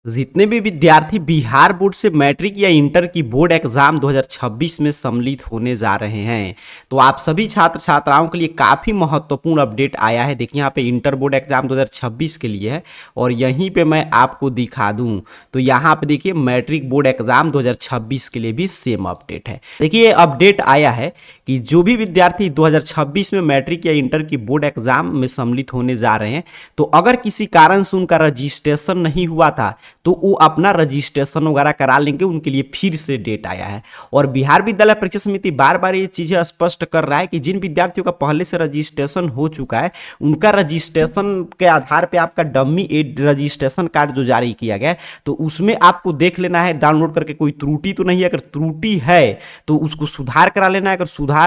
जितने भी विद्यार्थी बिहार बोर्ड से मैट्रिक या इंटर की बोर्ड एग्जाम 2026 में सम्मिलित होने जा रहे हैं, तो आप सभी छात्र छात्राओं के लिए काफ़ी महत्वपूर्ण अपडेट आया है। देखिए यहाँ पे इंटर बोर्ड एग्जाम 2026 के लिए है और यहीं पे मैं आपको दिखा दूं तो यहाँ पे देखिए मैट्रिक बोर्ड एग्जाम 2026 के लिए भी सेम अपडेट है। देखिए ये अपडेट आया है कि जो भी विद्यार्थी 2026 में मैट्रिक या इंटर की बोर्ड एग्जाम में सम्मिलित होने जा रहे हैं, तो अगर किसी कारण से उनका रजिस्ट्रेशन नहीं हुआ था तो वो अपना रजिस्ट्रेशन वगैरह करा लेंगे। उनके लिए फिर से डेट आया है और बिहार विद्यालय परीक्षा समिति बार बार ये चीजें स्पष्ट कर रहा है कि जिन विद्यार्थियों का पहले से रजिस्ट्रेशन हो चुका है उनका रजिस्ट्रेशन के आधार पे आपका डम्मी एड रजिस्ट्रेशन कार्ड जो जारी किया गया है तो उसमें आपको देख लेना है डाउनलोड करके कोई त्रुटि तो नहीं है। अगर त्रुटि है तो उसको सुधार करा लेना है।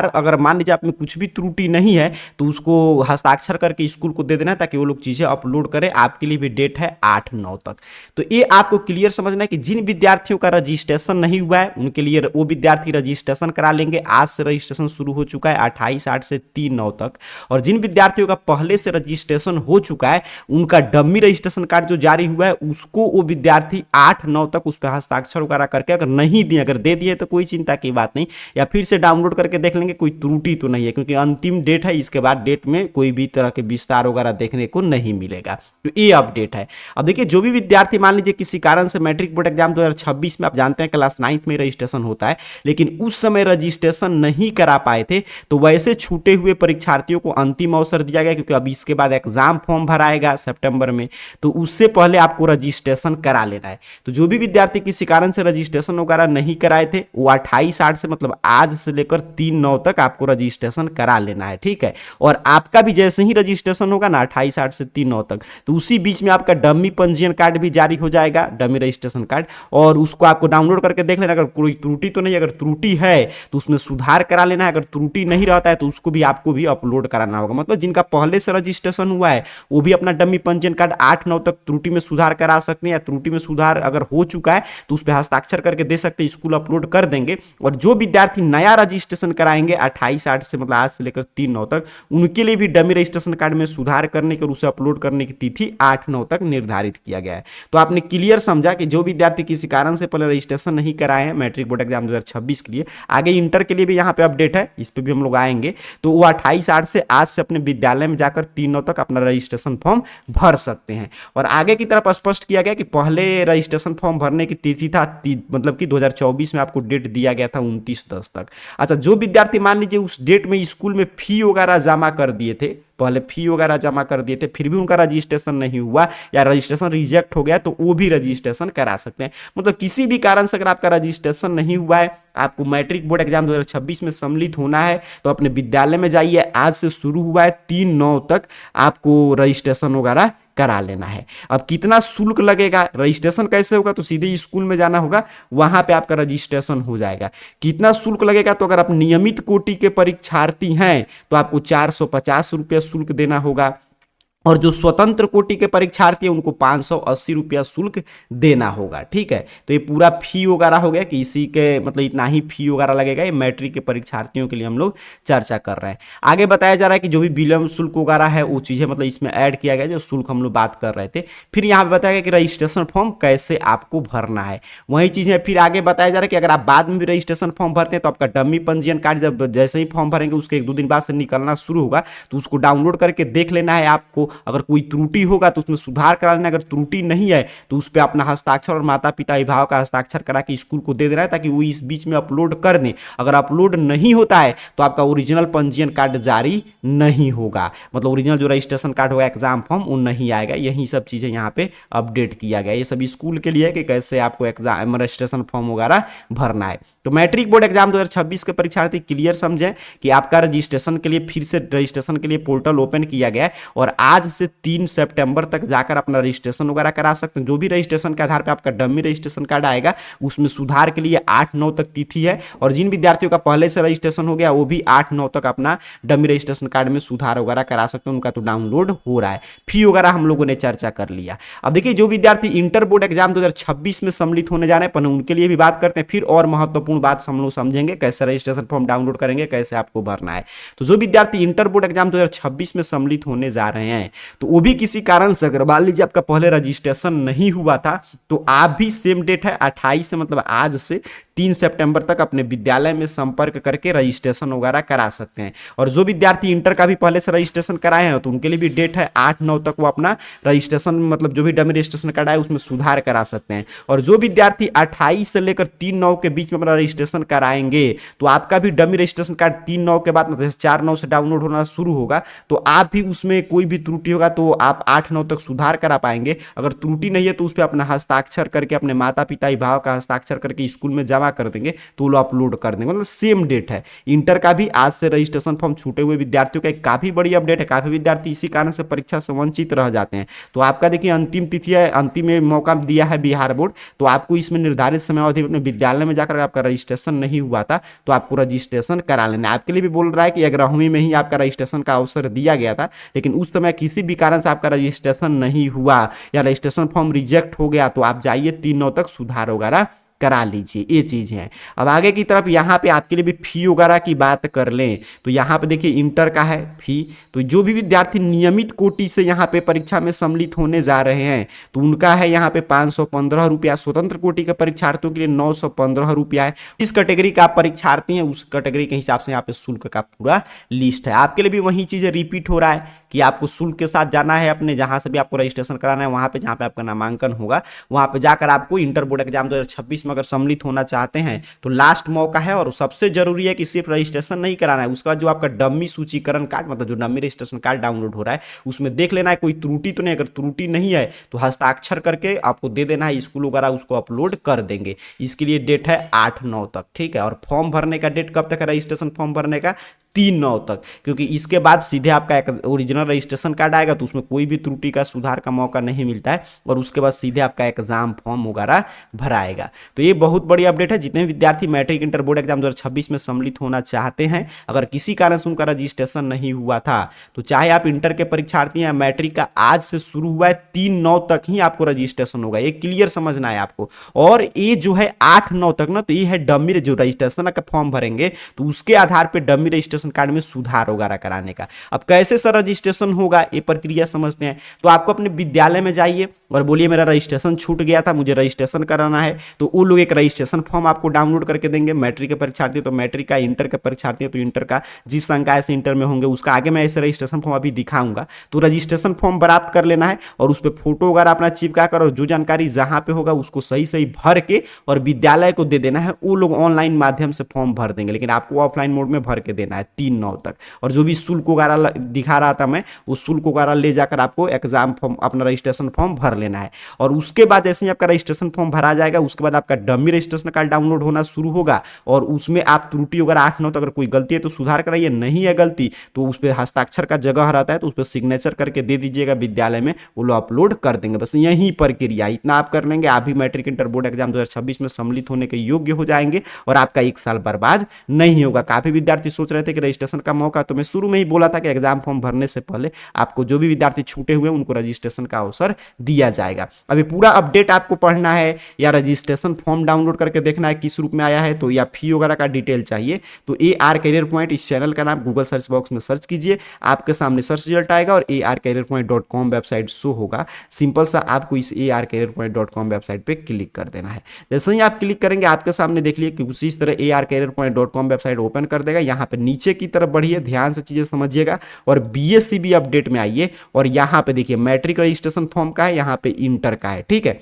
अगर मान लीजिए आप में कुछ भी त्रुटि नहीं है तो उसको हस्ताक्षर करके स्कूल को दे देना है ताकि वो लोग चीजें अपलोड करें। आपके लिए भी डेट है 8/9 तक। तो ये आपको क्लियर समझना है कि जिन विद्यार्थियों का रजिस्ट्रेशन नहीं हुआ है उनके लिए वो विद्यार्थी रजिस्ट्रेशन करा लेंगे। आज से रजिस्ट्रेशन शुरू हो चुका है 28/8 से 3/9 तक। और जिन विद्यार्थियों का पहले से रजिस्ट्रेशन हो चुका है उनका डम्मी रजिस्ट्रेशन कार्ड जो जारी हुआ है उसको वो विद्यार्थी 8/9 तक उस पर हस्ताक्षर वगैरह करके अगर नहीं दिए, अगर दे दिए तो कोई चिंता की बात नहीं, या फिर से डाउनलोड करके देख लेंगे कोई त्रुटि तो नहीं है, क्योंकि अंतिम डेट है। इसके बाद डेट में कोई भी तरह के विस्तार वगैरह देखने को नहीं मिलेगा। तो ये अपडेट है। अब देखिए जो भी विद्यार्थी मान लीजिए किसी कारण से मैट्रिक बोर्ड एग्जाम 2026 में, आप जानते हैं क्लास 9th में रजिस्ट्रेशन होता है, लेकिन उस समय रजिस्ट्रेशन नहीं करा पाए थे तो वैसे छूटे हुए परीक्षार्थियों को अंतिम अवसर दिया गया, क्योंकि अब इसके बाद एग्जाम फॉर्म भराएगा सितंबर में, तो उससे पहले आपको रजिस्ट्रेशन करा लेना है। तो जो भी विद्यार्थी किसी कारण से रजिस्ट्रेशन वगैरह नहीं कराए थे वो 28/8 से मतलब आज से लेकर 3/9 तक आपको रजिस्ट्रेशन करा लेना है, ठीक है। और आपका भी जैसे ही रजिस्ट्रेशन होगा ना 28/8 से 3/9 तक, तो उसी बीच में आपका डमी पंजीयन कार्ड भी जारी हो जाएगा, डमी रजिस्ट्रेशन कार्ड, और उसको आपको डाउनलोड करके देख लेना। अगर कोई त्रुटि तो नहीं, अगर त्रुटि है तो उसमें सुधार करा लेना है। अगर त्रुटि नहीं रहता है तो उसको भी आपको भी अपलोड कराना होगा। मतलब जिनका पहले से रजिस्ट्रेशन हुआ है वो भी अपना डमी पंजीयन कार्ड 8/9 तक त्रुटि में सुधार करा सकते हैं, या त्रुटि में सुधार अगर हो चुका है तो उस पर हस्ताक्षर करके दे सकते हैं, स्कूल अपलोड कर देंगे। और जो विद्यार्थी नया रजिस्ट्रेशन कराएंगे 28/8 से मतलब आज से लेकर 3/9 तक, उनके लिए भी डमी रजिस्ट्रेशन कार्ड में सुधार करने के और उसे अपलोड करने की तिथि 8/9 तक निर्धारित किया गया है। तो आपने क्लियर समझा कि जो विद्यार्थी किसी कारण से पहले रजिस्ट्रेशन नहीं कराए हैं मैट्रिक बोर्ड एग्जाम 2026 के लिए, आगे इंटर के लिए भी यहाँ पे अपडेट है, इस पे भी हम लोग आएंगे, तो वो 28/8 से आज से अपने विद्यालय में जाकर 3/9 तक अपना रजिस्ट्रेशन फॉर्म भर सकते हैं। और आगे की तरफ स्पष्ट किया गया कि पहले रजिस्ट्रेशन फॉर्म भरने की तिथि था मतलब कि 2024 में आपको डेट दिया गया था 29/10 तक। अच्छा, जो विद्यार्थी मान लीजिए उस डेट में स्कूल में फी वगैरह जमा कर दिए थे, पहले फी वगैरह जमा कर दिए थे, फिर भी उनका रजिस्ट्रेशन नहीं हुआ या रजिस्ट्रेशन रिजेक्ट हो गया, तो वो भी रजिस्ट्रेशन करा सकते हैं। मतलब किसी भी कारण से अगर आपका रजिस्ट्रेशन नहीं हुआ है, आपको मैट्रिक बोर्ड एग्जाम 2026 में सम्मिलित होना है, तो अपने विद्यालय में जाइए। आज से शुरू हुआ है 3/9 तक आपको रजिस्ट्रेशन वगैरह करा लेना है। अब कितना शुल्क लगेगा, रजिस्ट्रेशन कैसे होगा, तो सीधे स्कूल में जाना होगा, वहां पे आपका रजिस्ट्रेशन हो जाएगा। कितना शुल्क लगेगा, तो अगर आप नियमित कोटि के परीक्षार्थी हैं तो आपको 450 रुपया शुल्क देना होगा, और जो स्वतंत्र कोटि के परीक्षार्थी हैं उनको 580 रुपया शुल्क देना होगा, ठीक है। तो ये पूरा फी वगैरह हो गया कि इसी के मतलब इतना ही फी वगैरह लगेगा। ये मैट्रिक के परीक्षार्थियों के लिए हम लोग चर्चा कर रहे हैं। आगे बताया जा रहा है कि जो भी विलंब शुल्क वगैरह है वो चीज़ें मतलब इसमें ऐड किया गया, जो शुल्क हम लोग बात कर रहे थे। फिर यहाँ पे बताया गया कि रजिस्ट्रेशन फॉर्म कैसे आपको भरना है, वही चीज़ें फिर आगे बताया जा रहा है कि अगर आप बाद में भी रजिस्ट्रेशन फॉर्म भरते हैं तो आपका डमी पंजीयन कार्ड जब जैसे ही फॉर्म भरेंगे उसके 1-2 दिन बाद से निकलना शुरू होगा, तो उसको डाउनलोड करके देख लेना है आपको। अगर कोई त्रुटि होगा तो उसमें सुधार करा लेना, अगर त्रुटि नहीं है तो उस पर अपना हस्ताक्षर और माता पिता अभिभावक का हस्ताक्षर करा के स्कूल को दे देना है, ताकि वो इस बीच में अपलोड कर दें। अगर अपलोड नहीं होता है तो आपका ओरिजिनल पंजीयन कार्ड जारी नहीं होगा, मतलब ओरिजिनल जो रजिस्ट्रेशन कार्ड होगा एग्जाम फॉर्म वो नहीं आएगा। यही सब चीजें यहाँ पे अपडेट किया गया। ये सभी स्कूल के लिए है कि कैसे आपको एग्जाम रजिस्ट्रेशन फॉर्म वगैरह भरना है। तो मैट्रिक बोर्ड एग्जाम 2026 के परीक्षार्थी क्लियर समझें कि आपका रजिस्ट्रेशन के लिए फिर से रजिस्ट्रेशन के लिए पोर्टल ओपन किया गया है, और आज से 3 सितंबर तक जाकर अपना रजिस्ट्रेशन वगैरह करा सकते हैं। जो भी रजिस्ट्रेशन के आधार पर आपका डमी रजिस्ट्रेशन कार्ड आएगा उसमें सुधार के लिए 8/9 तक तिथि है, और जिन विद्यार्थियों का पहले से रजिस्ट्रेशन हो गया वो भी 8/9 तक अपना डमी रजिस्ट्रेशन कार्ड में सुधार वगैरह करा सकते हैं। उनका तो डाउनलोड हो रहा है। फी वगैरह हम लोगों ने चर्चा कर लिया। अब देखिए जो विद्यार्थी इंटर बोर्ड एग्जाम 2026 में सम्मिलित होने जा रहे हैं, पर उनके लिए भी बात करते हैं। फिर और महत्वपूर्ण बात हम लोग समझेंगे, कैसे रजिस्ट्रेशन फॉर्म डाउनलोड करेंगे, कैसे आपको भरना है। तो जो विद्यार्थी इंटर बोर्ड एग्जाम 2026 में सम्मिलित होने जा रहे हैं तो वो भी किसी कारण से अगर मान लीजिए आपका पहले रजिस्ट्रेशन नहीं हुआ था तो आप भी सेम डेट है 28 से मतलब आज से 3 सितंबर तक अपने विद्यालय में संपर्क करके रजिस्ट्रेशन वगैरह करा सकते हैं। और जो विद्यार्थी इंटर का भी पहले से रजिस्ट्रेशन कराए हैं तो उनके लिए भी डेट है 8-9 तक वो अपना रजिस्ट्रेशन मतलब जो भी डमी रजिस्ट्रेशन कार्ड है उसमें सुधार करा सकते हैं। और जो विद्यार्थी 28 से लेकर 3/9 के बीच में अपना रजिस्ट्रेशन कराएंगे तो आपका भी डमी रजिस्ट्रेशन कार्ड 3/9 के बाद मतलब 4/9 से डाउनलोड होना शुरू होगा, तो आप भी उसमें कोई भी त्रुटि होगा तो आप 8-9 तक सुधार करा पाएंगे। अगर त्रुटि नहीं है तो उस पर अपना हस्ताक्षर करके अपने माता पिता अभिभावक का हस्ताक्षर करके स्कूल में जमा कर देंगे तो वो अपलोड कर देंगे। मतलब सेम डेट है। इंटर का भी आज से रजिस्ट्रेशन फॉर्म छूटे हुए विद्यार्थियों का एक काफी बड़ी अपडेट है। काफी विद्यार्थी इसी कारण से परीक्षा से वंचित रह जाते हैं। तो आपका देखिए अंतिम तिथि है, अंतिम मौका दिया है बिहार बोर्ड, तो आपको इसमें निर्धारित समयावधि अपने विद्यालय में जाकर आपका रजिस्ट्रेशन नहीं हुआ था तो आपको रजिस्ट्रेशन करा लेना। आपके लिए भी बोल रहा है कि 11वीं में ही आपका रजिस्ट्रेशन का अवसर दिया गया था लेकिन उस समय किसी भी कारण से आपका रजिस्ट्रेशन नहीं हुआ या रजिस्ट्रेशन फॉर्म रिजेक्ट हो गया तो आप जाइए 3/9 तक सुधार वगैरह करा लीजिए। ये चीज है। अब आगे की तरफ यहाँ पे आपके लिए भी फी वगैरह की बात कर लें तो यहाँ पे देखिए इंटर का है फी। तो जो भी विद्यार्थी नियमित कोटि से यहाँ पे परीक्षा में सम्मिलित होने जा रहे हैं तो उनका है यहाँ पे 515 रुपया। स्वतंत्र कोटि के परीक्षार्थियों के लिए 915 रुपया है। इस कैटेगरी का आप परीक्षार्थी हैं उस कैटेगरी के हिसाब से यहाँ पे शुल्क का पूरा लिस्ट है। आपके लिए भी वही चीजें रिपीट हो रहा है कि आपको शुल्क के साथ जाना है अपने जहां से भी आपको रजिस्ट्रेशन कराना है वहां पे जहां पे आपका नामांकन होगा वहां पे जाकर आपको इंटर बोर्ड एग्जाम 2026 में अगर सम्मिलित होना चाहते हैं तो लास्ट मौका है। और सबसे जरूरी है कि सिर्फ रजिस्ट्रेशन नहीं कराना है, उसका जो आपका डम्मी सूचीकरण कार्ड मतलब जो डम्मी रजिस्ट्रेशन कार्ड डाउनलोड हो रहा है उसमें देख लेना है कोई त्रुटि तो नहीं। अगर त्रुटि नहीं है तो हस्ताक्षर करके आपको दे देना है, स्कूल वगैरह उसको अपलोड कर देंगे। इसके लिए डेट है 8-9 तक, ठीक है। और फॉर्म भरने का डेट कब तक है रजिस्ट्रेशन फॉर्म भरने का? 3/9 तक, क्योंकि इसके बाद सीधे आपका एक ओरिजिनल रजिस्ट्रेशन कार्ड आएगा तो उसमें कोई भी त्रुटि का सुधार का मौका नहीं मिलता है और उसके बाद सीधे आपका एग्जाम फॉर्म वगैरह भराएगा। तो ये बहुत बड़ी अपडेट है। जितने विद्यार्थी मैट्रिक इंटर बोर्ड एग्जाम 2026 में सम्मिलित होना चाहते हैं, अगर किसी कारण से उनका रजिस्ट्रेशन नहीं हुआ था तो चाहे आप इंटर के परीक्षार्थी या मैट्रिक का आज से शुरू हुआ है 3/9 तक ही आपको रजिस्ट्रेशन होगा। ये क्लियर समझना है आपको। और ये जो है 8-9 तक ना तो ये है डमी जो रजिस्ट्रेशन का फॉर्म भरेंगे तो उसके आधार पर डमी रजिस्ट्रेशन कार्ड में सुधार वगैरह कराने का। अब कैसे सर रजिस्ट्रेशन होगा ये प्रक्रिया समझते हैं। तो आपको अपने विद्यालय में जाइए और बोलिए मेरा रजिस्ट्रेशन छूट गया था, मुझे रजिस्ट्रेशन कराना है, तो वो लोग एक रजिस्ट्रेशन फॉर्म आपको डाउनलोड करके देंगे। मैट्रिक के परीक्षार्थी तो मैट्रिक का, इंटर के परीक्षार्थी तो इंटर का, जिस संकाय से इंटर में होंगे उसका आगे मैं ऐसे रजिस्ट्रेशन फॉर्म अभी दिखाऊंगा। तो रजिस्ट्रेशन फॉर्म प्राप्त कर लेना है और उस पर फोटो वगैरह अपना चिपका कर और जो जानकारी जहां पे होगा उसको सही सही भर के और विद्यालय को दे देना है। वो लोग ऑनलाइन माध्यम से फॉर्म भर देंगे लेकिन आपको ऑफलाइन मोड में भर के देना है 3/9 तक। और जो भी शुल्क वगैरह दिखा रहा था मैं, उस शुल्क वगैरह ले जाकर आपको एग्जाम फॉर्म अपना रजिस्ट्रेशन फॉर्म भर लेना है। और उसके बाद जैसे ही आपका रजिस्ट्रेशन फॉर्म भरा जाएगा उसके बाद आपका डमी रजिस्ट्रेशन कार्ड डाउनलोड होना शुरू होगा और उसमें आप त्रुटि वगैरह 8-9 तक अगर कोई गलती है तो सुधार कराइए, नहीं है गलती तो उस पर हस्ताक्षर का जगह रहता है तो उस पर सिग्नेचर करके दे दीजिएगा विद्यालय में, वो लोग अपलोड कर देंगे। बस यही प्रक्रिया, इतना आप कर लेंगे, आप भी मैट्रिक इंटर बोर्ड एग्जाम 2026 में सम्मिलित होने के योग्य हो जाएंगे और आपका 1 साल बर्बाद नहीं होगा। काफी विद्यार्थी सोच रहे थे कि रजिस्ट्रेशन का मौका, तो मैं शुरू में ही बोला था कि एग्जाम फॉर्म भरने से पहले आपको जो भी विद्यार्थी छूटे हुए उनको रजिस्ट्रेशन का अवसर दिया जाएगा। अभी पूरा अपडेट आपको पढ़ना है या रजिस्ट्रेशन फॉर्म डाउनलोड करके देखना है किस रूप में आया है तो या फी वगैरह का डिटेल चाहिए तो AR करियर पॉइंट इस चैनल का नाम गूगल सर्च बॉक्स में सर्च कीजिए, आपके सामने सर्च रिजल्ट आएगा और arcareerpoint.com वेबसाइट शो होगा। सिंपल सा आपको इस arcareerpoint.com वेबसाइट पे क्लिक कर देना है। जैसे ही आप क्लिक करेंगे आपके सामने देख लीजिए कि उसी तरह arcareerpoint.com वेबसाइट ओपन कर देगा। यहाँ पे नीचे की तरफ बढ़िए, ध्यान से चीजें समझिएगा और BSCB अपडेट में आइए और यहाँ पे देखिए मैट्रिक रजिस्ट्रेशन फॉर्म का है, यहाँ पे इंटर का है, ठीक है।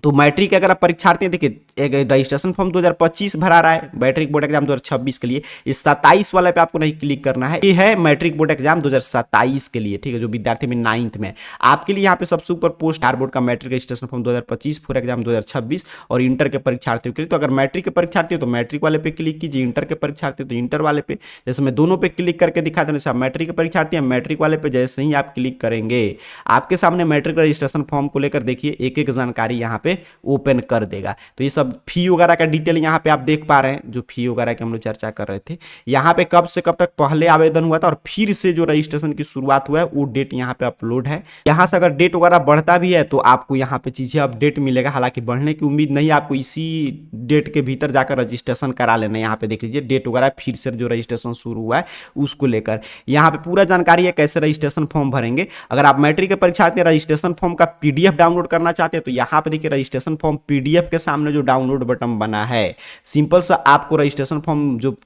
तो मैट्रिक के अगर आप परीक्षार्थी हैं, देखिए एक रजिस्ट्रेशन फॉर्म 2025 भरा रहा है मैट्रिक बोर्ड एग्जाम 2026 के लिए, इस 27 वाले पे आपको नहीं क्लिक करना है, ये है मैट्रिक बोर्ड एग्जाम 2027 के लिए, ठीक है, जो विद्यार्थी में 9th में। आपके लिए यहाँ पे सबसे ऊपर पोस्ट बिहार बोर्ड का matric registration form 2025 for exam 2026 और इंटर के परीक्षार्थियों के लिए। तो अगर मैट्रिक के परीक्षार्थी हो तो मैट्रिक वाले पे क्लिक कीजिए, इंटर के परीक्षार्थी तो इंटर वाले पे। जैसे मैं दोनों पे क्लिक करके दिखा देना, आप मैट्रिक के परीक्षार्थी हैं मैट्रिक वाले पे जैसे ही आप क्लिक करेंगे आपके सामने मैट्रिक रजिस्ट्रेशन फॉर्म को लेकर देखिए एक एक जानकारी यहाँ पे पे ओपन कर देगा। तो ये सब फी वगैरह का डिटेल यहाँ पे आप देख पा रहे हैं, जो फी वगैरह की हम लोग चर्चा कर रहे थे। यहाँ पे कब से कब तक पहले आवेदन हुआ था और फिर से जो रजिस्ट्रेशन की शुरुआत हुआ है वो डेट यहाँ पे अपलोड है। यहाँ से अगर डेट वगैरह बढ़ता भी है तो आपको यहाँ पे चीजें अपडेट मिलेगा, हालांकि बढ़ने की उम्मीद नहीं, आपको इसी डेट के भीतर जाकर रजिस्ट्रेशन करा लेना है। यहाँ पे देख लीजिए डेट वगैरह फिर से जो रजिस्ट्रेशन शुरू हुआ है उसको लेकर यहाँ पे पूरा जानकारी है कैसे रजिस्ट्रेशन फॉर्म भरेंगे। अगर आप मैट्रिक के परीक्षार्थी रजिस्ट्रेशन फॉर्म का पीडीएफ डाउनलोड करना चाहते हैं तो यहाँ पे देखिए रजिस्ट्रेशन फॉर्म पीडीएफ के सामने जो डाउनलोड बटन बना है, सिंपल सा आपको रजिस्ट्रेशन फॉर्म जो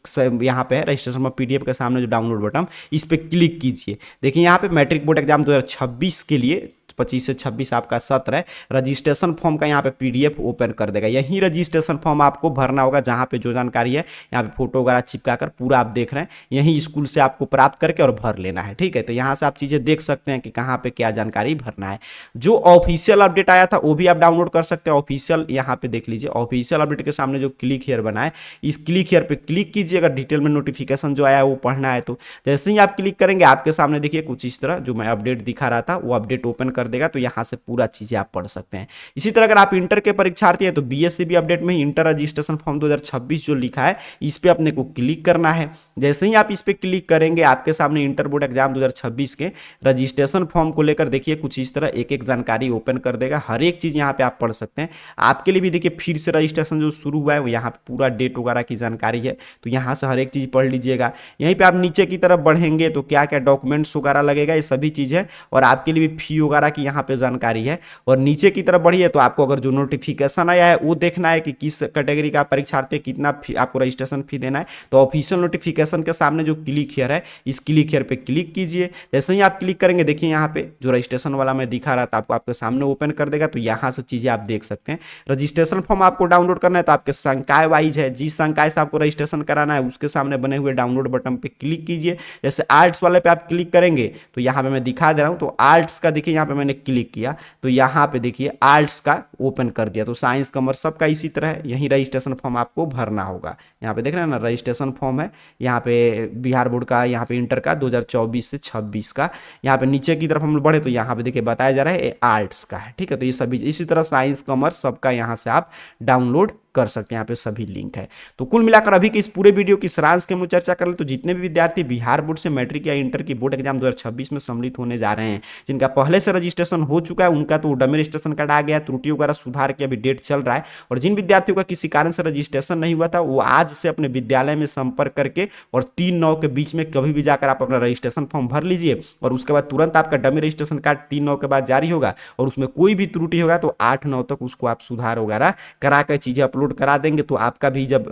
यहाँ पे है रजिस्ट्रेशन फॉर्म पीडीएफ के सामने जो डाउनलोड बटन, इस पे क्लिक कीजिए। देखिए यहाँ पे मैट्रिक बोर्ड एग्जाम 2026 के लिए 25 से 26 आपका सत्र है, रजिस्ट्रेशन फॉर्म का यहाँ पे पीडीएफ ओपन कर देगा। यही रजिस्ट्रेशन फॉर्म आपको भरना होगा, जहाँ पे जो जानकारी है यहाँ पे फोटो वगैरह चिपका कर पूरा आप देख रहे हैं, यही स्कूल से आपको प्राप्त करके और भर लेना है। ठीक है, तो यहाँ से आप चीज़ें देख सकते हैं कि कहाँ पे क्या जानकारी भरना है। जो ऑफिशियल अपडेट आया था वो भी आप डाउनलोड कर सकते हैं। ऑफिशियल यहाँ पे देख लीजिए, ऑफिशियल अपडेट के सामने जो क्लिक हियर बना है, इस क्लिक हियर पे क्लिक कीजिए। अगर डिटेल में नोटिफिकेशन जो आया है वो पढ़ना है तो जैसे ही आप क्लिक करेंगे आपके सामने देखिए कुछ इस तरह जो मैं अपडेट दिखा रहा था वो अपडेट ओपन कर देगा, तो यहाँ से पूरा चीजें आप पढ़ सकते हैं। इसी तरह अगर आप इंटर के परीक्षार्थी हैं तो बीएससीबी अपडेट में ही इंटर रजिस्ट्रेशन फॉर्म 2026 जो लिखा है इस पे अपने को क्लिक करना है। जैसे ही आप इस पे क्लिक करेंगे आपके सामने इंटर बोर्ड एग्जाम 2026 के रजिस्ट्रेशन फॉर्म को लेकर देखिए कुछ इस तरह एक एक जानकारी ओपन कर देगा। हर एक चीज यहाँ पे आप पढ़ सकते हैं। आपके लिए भी देखिए फिर से रजिस्ट्रेशन जो शुरू हुआ है वो यहाँ पे पूरा डेट वगैरह की जानकारी है, तो यहाँ से हर एक चीज पढ़ लीजिएगा। यहीं पे आप नीचे की तरफ बढ़ेंगे तो क्या क्या डॉक्यूमेंट्स वगैरह लगेगा ये सभी चीज है, और आपके लिए भी फी वगैरह की यहाँ पे जानकारी है। और नीचे की तरफ बढ़िए तो आपको अगर जो नोटिफिकेशन आया है वो देखना है कि किस कैटेगरी का परीक्षार्थी कितना आपको रजिस्ट्रेशन फी देना है, तो ऑफिशियल नोटिफिकेशन के सामने जो क्लिक हियर है इस क्लिक हियर पे क्लिक कीजिए। जैसे ही आप क्लिक करेंगे देखिए यहाँ पे जो रजिस्ट्रेशन वाला मैं दिखा रहा था आपको आपके सामने ओपन कर देगा, तो यहाँ से चीजें आप देख सकते हैं। रजिस्ट्रेशन फॉर्म आपको डाउनलोड करना है तो आपके संकाय वाइज है, जिस संकाय से आपको रजिस्ट्रेशन कराना है उसके सामने बने हुए डाउनलोड बटन पे क्लिक कीजिए। जैसे आर्ट्स वाले पे आप क्लिक करेंगे तो यहाँ पे मैं दिखा दे रहा हूँ, तो आर्ट्स का देखिए यहाँ पे मैंने क्लिक किया तो यहाँ पे देखिए आर्ट्स का ओपन कर दिया। तो साइंस कॉमर्स सबका इसी तरह है, यही रजिस्ट्रेशन फॉर्म आपको भरना होगा। यहाँ पे देख रहे हैं ना रजिस्ट्रेशन फॉर्म है, यहाँ पे बिहार बोर्ड का, यहाँ पे इंटर का 2024 से 26 का। यहाँ पे नीचे की तरफ हम लोग बढ़े तो यहाँ पे देखिए बताया जा रहा है आर्ट्स का है। ठीक है, तो ये सभी इसी तरह साइंस कॉमर्स सबका यहाँ से आप डाउनलोड कर सकते हैं, यहाँ पे सभी लिंक है। तो कुल मिलाकर अभी की इस पूरे वीडियो की सारांश के हम लोग चर्चा कर ले तो जितने भी विद्यार्थी बिहार बोर्ड से मैट्रिक या इंटर की बोर्ड एग्जाम 2026 में सम्मिलित होने जा रहे हैं, जिनका पहले से रजिस्ट्रेशन हो चुका है उनका तो डमी रजिस्ट्रेशन कार्ड आ गया, त्रुटि वगैरह सुधार के अभी डेट चल रहा है, और जिन विद्यार्थियों का किसी कारण से रजिस्ट्रेशन नहीं हुआ था वो आज से अपने विद्यालय में संपर्क करके और 3/9 के बीच में कभी भी जाकर आप अपना रजिस्ट्रेशन फॉर्म भर लीजिए, और उसके बाद तुरंत आपका डमी रजिस्ट्रेशन कार्ड 3/9 के बाद जारी होगा, और उसमें कोई भी त्रुटि होगा तो 8/9 तक उसको आप सुधार वगैरह करा कर चीजें अपलोड करा देंगे। तो आपका भी जब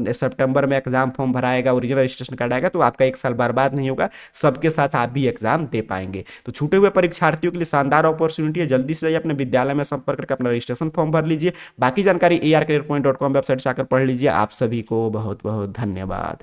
सितंबर में एग्जाम फॉर्म भराएगा, ओरिजिनल रजिस्ट्रेशन कार्ड आएगा, तो आपका 1 साल बर्बाद नहीं होगा, सबके साथ आप भी एग्जाम दे पाएंगे। तो छूटे हुए परीक्षार्थियों के लिए शानदार अपॉर्चुनिटी है, जल्दी से अपने विद्यालय में संपर्क करके अपना रजिस्ट्रेशन फॉर्म भर लीजिए। बाकी जानकारी arcareerpoint.com वेबसाइट से आकर पढ़ लीजिए। आप सभी को बहुत बहुत धन्यवाद।